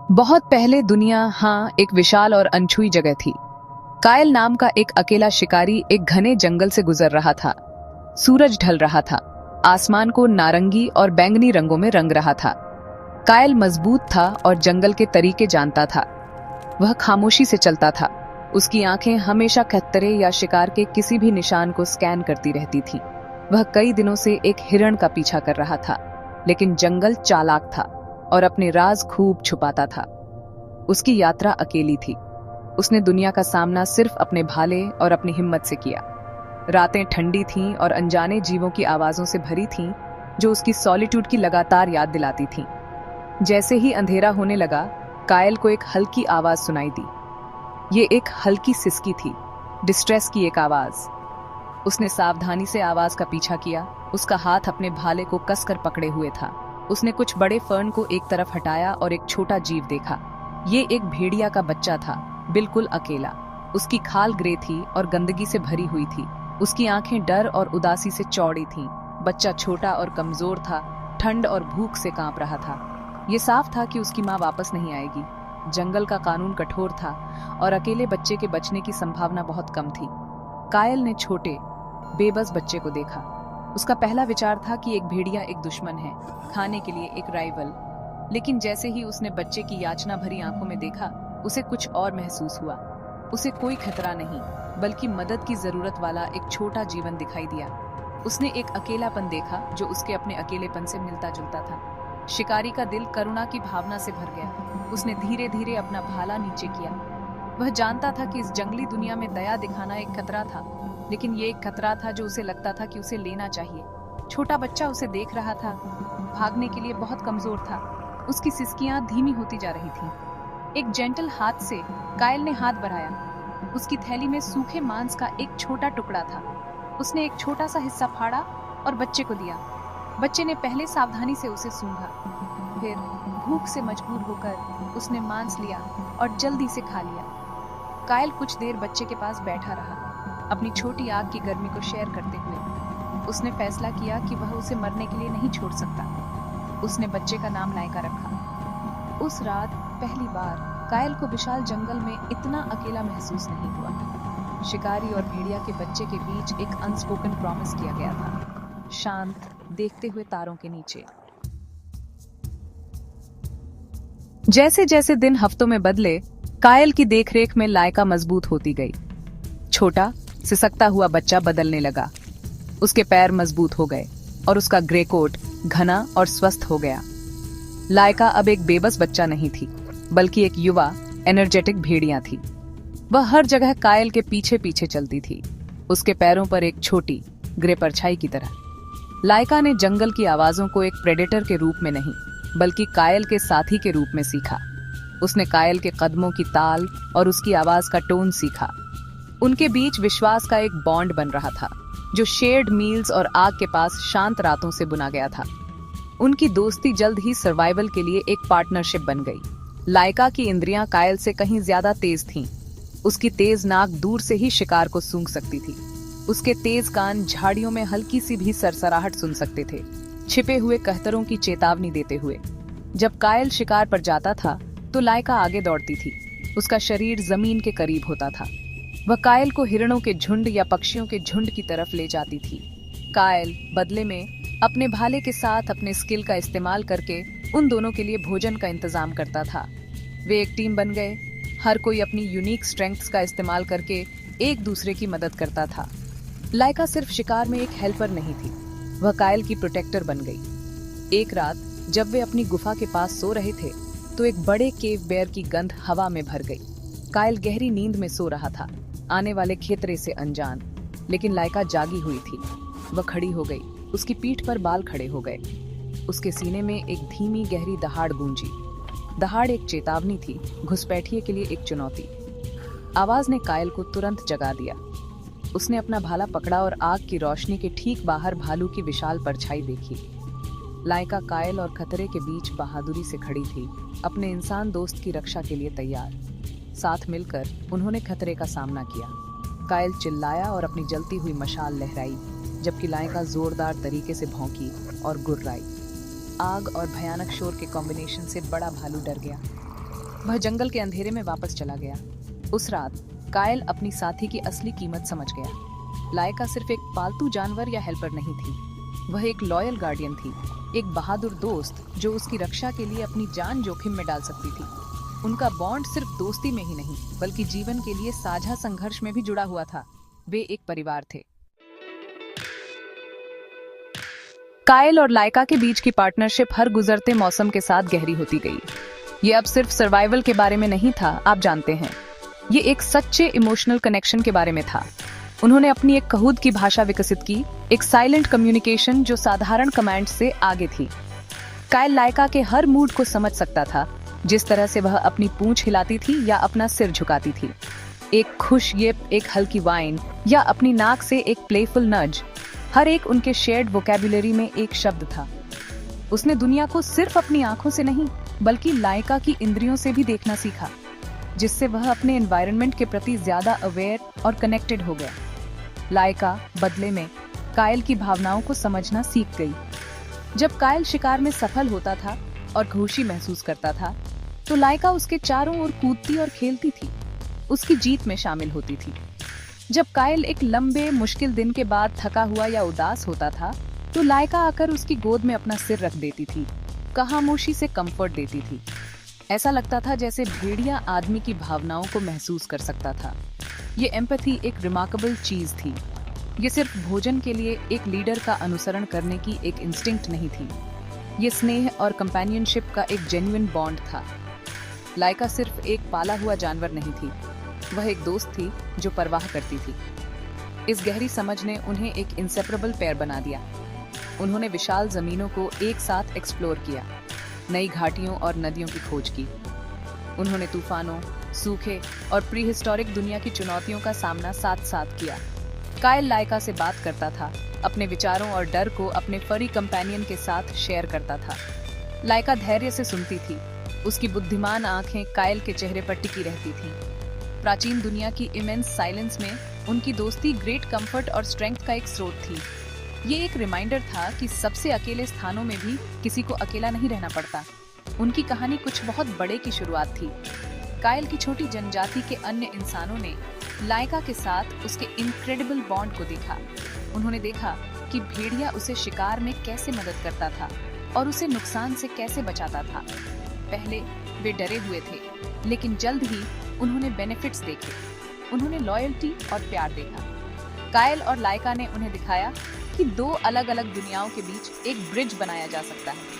बहुत पहले दुनिया एक विशाल और अनछुई जगह थी। कायल नाम का एक अकेला शिकारी एक घने जंगल से गुजर रहा था। सूरज ढल रहा था, आसमान को नारंगी और बैंगनी रंगों में रंग रहा था। कायल मजबूत था और जंगल के तरीके जानता था। वह खामोशी से चलता था। उसकी आंखें हमेशा खतरे या शिकार के किसी भी निशान को स्कैन करती रहती थी। वह कई दिनों से एक हिरण का पीछा कर रहा था, लेकिन जंगल चालाक था और अपने राज खूब छुपाता था। उसकी यात्रा अकेली थी। उसने दुनिया का सामना सिर्फ अपने भाले और अपनी हिम्मत से किया। रातें ठंडी थीं और अनजाने जीवों की आवाजों से भरी थीं, जो उसकी सॉलिट्यूड की लगातार याद दिलाती थीं। जैसे ही अंधेरा होने लगा, कायल को एक हल्की आवाज सुनाई दी। ये एक हल्की सिसकी थी, डिस्ट्रेस की एक आवाज। उसने सावधानी से आवाज का पीछा किया। उसका हाथ अपने भाले को कसकर पकड़े हुए था। उसने कुछ बड़े फर्न को एक तरफ हटाया और एक छोटा जीव देखा। ये एक भेड़िया का बच्चा था, बिल्कुल अकेला। उसकी खाल ग्रे थी और गंदगी से भरी हुई थी। उसकी आंखें डर और उदासी से चौड़ी थीं। बच्चा छोटा और कमजोर था, ठंड और भूख से कांप रहा था। ये साफ था कि उसकी माँ वापस नहीं आएगी। जंगल का कानून कठोर था और अकेले बच्चे के बचने की संभावना बहुत कम थी। कायल ने छोटे, बेबस बच्चे को देखा। उसका पहला विचार था कि एक भेड़िया एक दुश्मन है, खाने के लिए एक राइवल। लेकिन जैसे ही उसने बच्चे की याचना भरी आंखों में देखा, उसे कुछ और महसूस हुआ। उसे कोई खतरा नहीं, बल्कि मदद की जरूरत वाला एक छोटा जीवन दिखाई दिया। उसने एक अकेलापन देखा जो उसके अपने अकेलेपन से मिलता जुलता था। शिकारी का दिल करुणा की भावना से भर गया। उसने धीरे धीरे अपना भाला नीचे किया। वह जानता था कि इस जंगली दुनिया में दया दिखाना एक खतरा था, लेकिन ये एक खतरा था जो उसे लगता था कि उसे लेना चाहिए। छोटा बच्चा उसे देख रहा था, भागने के लिए बहुत कमजोर था। उसकी सिसकियां धीमी होती जा रही थीं। एक जेंटल हाथ से कायल ने हाथ बढ़ाया। उसकी थैली में सूखे मांस का एक छोटा टुकड़ा था। उसने एक छोटा सा हिस्सा फाड़ा और बच्चे को दिया। बच्चे ने पहले सावधानी से उसे सूंघा, फिर भूख से मजबूर होकर उसने मांस लिया और जल्दी से खा लिया। कायल कुछ देर बच्चे के पास बैठा रहा, अपनी छोटी आग की गर्मी को शेयर करते हुए। उसने फैसला किया कि वह उसे मरने के लिए नहीं छोड़ सकता। उसने बच्चे का नाम लायका रखा। उस रात पहली बार कायल को विशाल जंगल में इतना अकेला महसूस नहीं हुआ। शिकारी और भेड़िया के बच्चे के बीच एक अनस्पोकन प्रॉमिस किया गया था, शांत, देखते हुए तारों के नीचे। जैसे जैसे दिन हफ्तों में बदले, कायल की देखरेख में लायका मजबूत होती गई। छोटा, सिसकता हुआ बच्चा बदलने लगा। उसके पैर मजबूत हो गए और उसका ग्रे कोट घना और स्वस्थ हो गया। लायका अब एक बेबस बच्चा नहीं थी, बल्कि एक युवा, एनर्जेटिक भेड़िया थी। वह हर जगह कायल के पीछे पीछे चलती थी, उसके पैरों पर एक छोटी, ग्रे परछाई की तरह। लायका ने जंगल की आवाजों को एक प्रेडेटर के रूप में नहीं, बल्कि कायल के साथी के रूप में सीखा। उसने कायल के कदमों की ताल और उसकी आवाज का टोन सीखा। उनके बीच विश्वास का एक बॉन्ड बन रहा था, जो शेयर्ड मील्स और आग के पास शांत रातों से बुना गया था। उनकी दोस्ती जल्द ही सर्वाइवल के लिए एक पार्टनरशिप बन गई। लायका की इंद्रियां कायल से कहीं ज्यादा तेज थीं। उसकी तेज नाक दूर से ही शिकार को सूंघ सकती थी। उसके तेज कान झाड़ियों में हल्की सी भी सरसराहट सुन सकते थे, छिपे हुए कहतरों की चेतावनी देते हुए। जब कायल शिकार पर जाता था, तो लायका आगे दौड़ती थी। उसका शरीर जमीन के करीब होता था। वह कायल को हिरणों के झुंड या पक्षियों के झुंड की तरफ ले जाती थी। कायल बदले में अपने भाले के साथ अपने स्किल का इस्तेमाल करके उन दोनों के लिए भोजन का इंतजाम करता था। वे एक टीम बन गए, हर कोई अपनी यूनिक स्ट्रेंथ्स का इस्तेमाल करके एक दूसरे की मदद करता था। लायका सिर्फ शिकार में एक हेल्पर नहीं थी, वह कायल की प्रोटेक्टर बन गई। एक रात जब वे अपनी गुफा के पास सो रहे थे, तो एक बड़े केव बेयर की गंध हवा में भर गई। कायल गहरी नींद में सो रहा था, आने वाले खतरे से अनजान। लेकिन लायका जागी हुई थी। वह खड़ी हो गई, उसकी पीठ पर बाल खड़े हो गए। उसके सीने में एक धीमी गहरी दहाड़ गूंजी। दहाड़ एक चेतावनी थी, घुसपैठिए के लिए एक चुनौती। आवाज ने कायल को तुरंत जगा दिया। उसने अपना भाला पकड़ा और आग की रोशनी के ठीक बाहर भालू की विशाल परछाई देखी। लायका कायल और खतरे के बीच बहादुरी से खड़ी थी, अपने इंसान दोस्त की रक्षा के लिए तैयार। साथ मिलकर उन्होंने खतरे का सामना किया। कायल चिल्लाया और अपनी जलती हुई मशाल लहराई, जबकि लायका जोरदार तरीके से भौंकी और गुर्राई। आग और भयानक शोर के कॉम्बिनेशन से बड़ा भालू डर गया। वह जंगल के अंधेरे में वापस चला गया। उस रात कायल अपनी साथी की असली कीमत समझ गया। लायका सिर्फ एक पालतू जानवर या हेल्पर नहीं थी, वह एक लॉयल गार्डियन थी, एक बहादुर दोस्त जो उसकी रक्षा के लिए अपनी जान जोखिम में डाल सकती थी। उनका बॉन्ड सिर्फ दोस्ती में ही नहीं बल्कि जीवन के लिए साझा संघर्ष में भी जुड़ा हुआ था। वे एक परिवार थे। कायल और लायका के बीच की पार्टनरशिप हर गुजरते मौसम के साथ गहरी होती गई। ये अब सिर्फ सर्वाइवल के बारे में नहीं था, आप जानते हैं, ये एक सच्चे इमोशनल कनेक्शन के बारे में था। उन्होंने अपनी एक कहूद की भाषा विकसित की, एक साइलेंट कम्युनिकेशन जो साधारण कमांड से आगे थी। कायल लायका के हर मूड को समझ सकता था, जिस तरह से वह अपनी पूंछ हिलाती थी या अपना सिर झुकाती थी। एक खुश येप, एक हल्की वाइन या अपनी नाक से एक प्लेफुल नज, हर एक उनके शेयर्ड वोकैबुलरी में एक शब्द था। उसने दुनिया को सिर्फ अपनी आंखों से नहीं बल्कि लायका की इंद्रियों से भी देखना सीखा, जिससे वह अपने एनवायरनमेंट के प्रति ज्यादा अवेयर और कनेक्टेड हो गया। लायका बदले में कायल की भावनाओं को समझना सीख गई। जब कायल शिकार में सफल होता था और खुशी महसूस करता था, तो लायका उसके चारों ओर कूदती और खेलती थी, उसकी जीत में शामिल होती थी। जब कायल एक लंबे मुश्किल दिन के बाद थका हुआ या उदास होता था, तो लायका आकर उसकी गोद में अपना सिर रख देती थी, खामोशी से कंफर्ट देती थी। ऐसा लगता था जैसे भेड़िया आदमी की भावनाओं को महसूस कर सकता था। ये एम्पैथी एक रिमार्केबल चीज थी। ये सिर्फ भोजन के लिए एक लीडर का अनुसरण करने की एक इंस्टिंक्ट नहीं थी, ये स्नेह और कंपेनियनशिप का एक जेन्युइन बॉन्ड था। लायका सिर्फ एक पाला हुआ जानवर नहीं थी, वह एक दोस्त थी जो परवाह करती थी। इस गहरी समझ ने उन्हें एक इंसेपरेबल पेयर बना दिया। उन्होंने विशाल जमीनों को एक साथ एक्सप्लोर किया, नई घाटियों और नदियों की खोज की। उन्होंने तूफानों, सूखे और प्रीहिस्टोरिक दुनिया की चुनौतियों का सामना साथ साथ किया। कायल लायका से बात करता था, अपने विचारों और डर को अपने फरी कंपेनियन के साथ शेयर करता था। लायका धैर्य से सुनती थी, उसकी बुद्धिमान आंखें कायल के चेहरे पर टिकी रहती थीं। प्राचीन दुनिया की इमेंस साइलेंस में उनकी दोस्ती ग्रेट कंफर्ट और स्ट्रेंथ का एक स्रोत थी। ये एक रिमाइंडर था कि सबसे अकेले स्थानों में भी किसी को अकेला नहीं रहना पड़ता। उनकी कहानी कुछ बहुत बड़े की शुरुआत थी। कायल की छोटी जनजाति के अन्य इंसानों ने लायका के साथ उसके इनक्रेडिबल बॉन्ड को देखा। उन्होंने देखा कि भेड़िया उसे शिकार में कैसे मदद करता था और उसे नुकसान से कैसे बचाता था। पहले वे डरे हुए थे, लेकिन जल्द ही उन्होंने बेनिफिट्स देखे। उन्होंने लॉयल्टी और प्यार देखा। कायल और लायका ने उन्हें दिखाया कि दो अलग अलग दुनियाओं के बीच एक ब्रिज बनाया जा सकता है।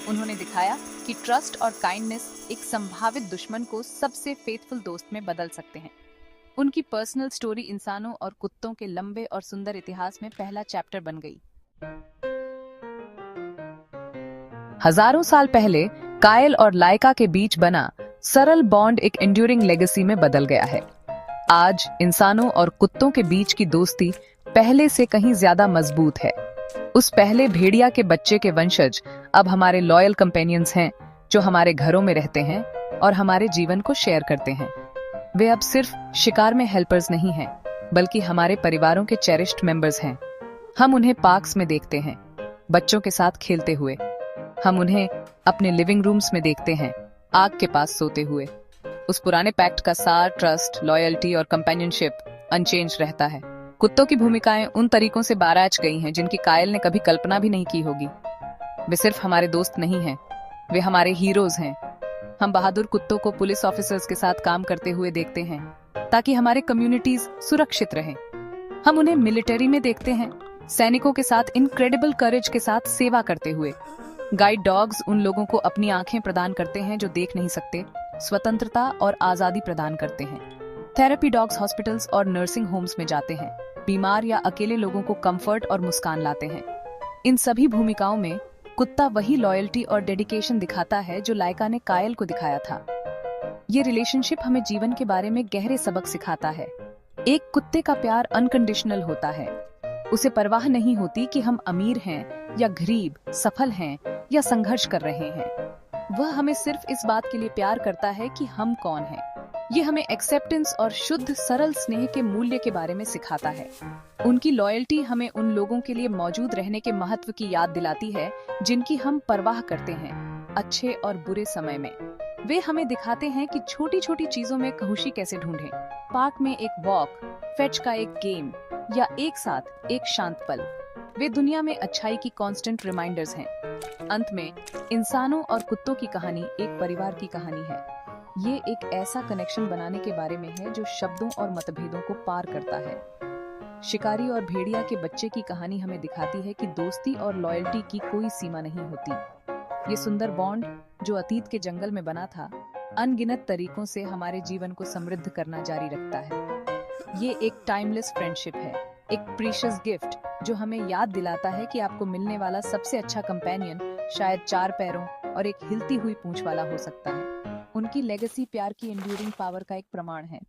उन्होंने दिखाया कि ट्रस्ट और काइंडनेस एक संभावित दुश्मन को सबसे फेथफुल दोस्त में बदल सकते हैं। उनकी पर्सनल स्टोरी इंसानों और कुत्तों के लंबे और सुंदर इतिहास में पहला चैप्टर बन गई। हजारों साल पहले कायल और लायका के बीच बना सरल बॉन्ड एक एंड्यूरिंग लेगेसी में बदल गया है। आज इंसानों और कुत्तों के बीच की दोस्ती पहले से कहीं ज्यादा मजबूत है। उस पहले भेड़िया के बच्चे के वंशज अब हमारे लॉयल कंपेनियंस हैं, जो हमारे घरों में रहते हैं और हमारे जीवन को शेयर करते हैं। वे अब सिर्फ शिकार में हेल्पर्स नहीं हैं, बल्कि हमारे परिवारों के चेरिश्ड मेंबर्स हैं। हम उन्हें पार्क्स में देखते हैं, बच्चों के साथ खेलते हुए। हम उन्हें अपने लिविंग रूम्स में देखते हैं, आग के पास सोते हुए। उस पुराने पैक्ट का सार, ट्रस्ट, लॉयल्टी और कंपेनियनशिप अनचेंज रहता है। कुत्तों की भूमिकाएं उन तरीकों से बाराज गई हैं जिनकी कायल ने कभी कल्पना भी नहीं की होगी। वे सिर्फ हमारे दोस्त नहीं हैं, वे हमारे हीरोज हैं। हम बहादुर कुत्तों को पुलिस ऑफिसर्स के साथ काम करते हुए देखते हैं ताकि हमारे कम्युनिटीज सुरक्षित रहें। हम उन्हें मिलिट्री में देखते हैं, सैनिकों के साथ इनक्रेडिबल करेज के साथ सेवा करते हुए। गाइड डॉग्स उन लोगों को अपनी आंखें प्रदान करते हैं जो देख नहीं सकते, स्वतंत्रता और आजादी प्रदान करते हैं। थेरेपी डॉग्स हॉस्पिटल्स और नर्सिंग होम्स में जाते हैं, बीमार या अकेले लोगों को कंफर्ट और मुस्कान लाते हैं। इन सभी भूमिकाओं में कुत्ता वही लॉयल्टी और डेडिकेशन दिखाता है जो लायका ने कायल को दिखाया था। ये रिलेशनशिप हमें जीवन के बारे में गहरे सबक सिखाता है। एक कुत्ते का प्यार अनकंडीशनल होता है। उसे परवाह नहीं होती कि हम अमीर हैं या गरीब, सफल हैं या संघर्ष कर रहे हैं। वह हमें सिर्फ इस बात के लिए प्यार करता है कि हम कौन हैं। ये हमें एक्सेप्टेंस और शुद्ध सरल स्नेह के मूल्य के बारे में सिखाता है। उनकी लॉयल्टी हमें उन लोगों के लिए मौजूद रहने के महत्व की याद दिलाती है जिनकी हम परवाह करते हैं, अच्छे और बुरे समय में। वे हमें दिखाते हैं कि छोटी छोटी चीजों में खुशी कैसे ढूंढें। पार्क में एक वॉक, फेच का एक गेम या एक साथ एक शांत पल, वे दुनिया में अच्छाई की कांस्टेंट रिमाइंडर्स हैं। अंत में इंसानों और कुत्तों की कहानी एक परिवार की कहानी है। ये एक ऐसा कनेक्शन बनाने के बारे में है जो शब्दों और मतभेदों को पार करता है। शिकारी और भेड़िया के बच्चे की कहानी हमें दिखाती है कि दोस्ती और लॉयल्टी की कोई सीमा नहीं होती। ये सुंदर बॉन्ड जो अतीत के जंगल में बना था, अनगिनत तरीकों से हमारे जीवन को समृद्ध करना जारी रखता है। ये एक टाइमलेस फ्रेंडशिप है, एक प्रीशियस गिफ्ट जो हमें याद दिलाता है कि आपको मिलने वाला सबसे अच्छा कंपेनियन शायद 4 पैरों और एक हिलती हुई पूंछ वाला हो सकता है। उनकी लेगेसी प्यार की एंड्यूरिंग पावर का एक प्रमाण है।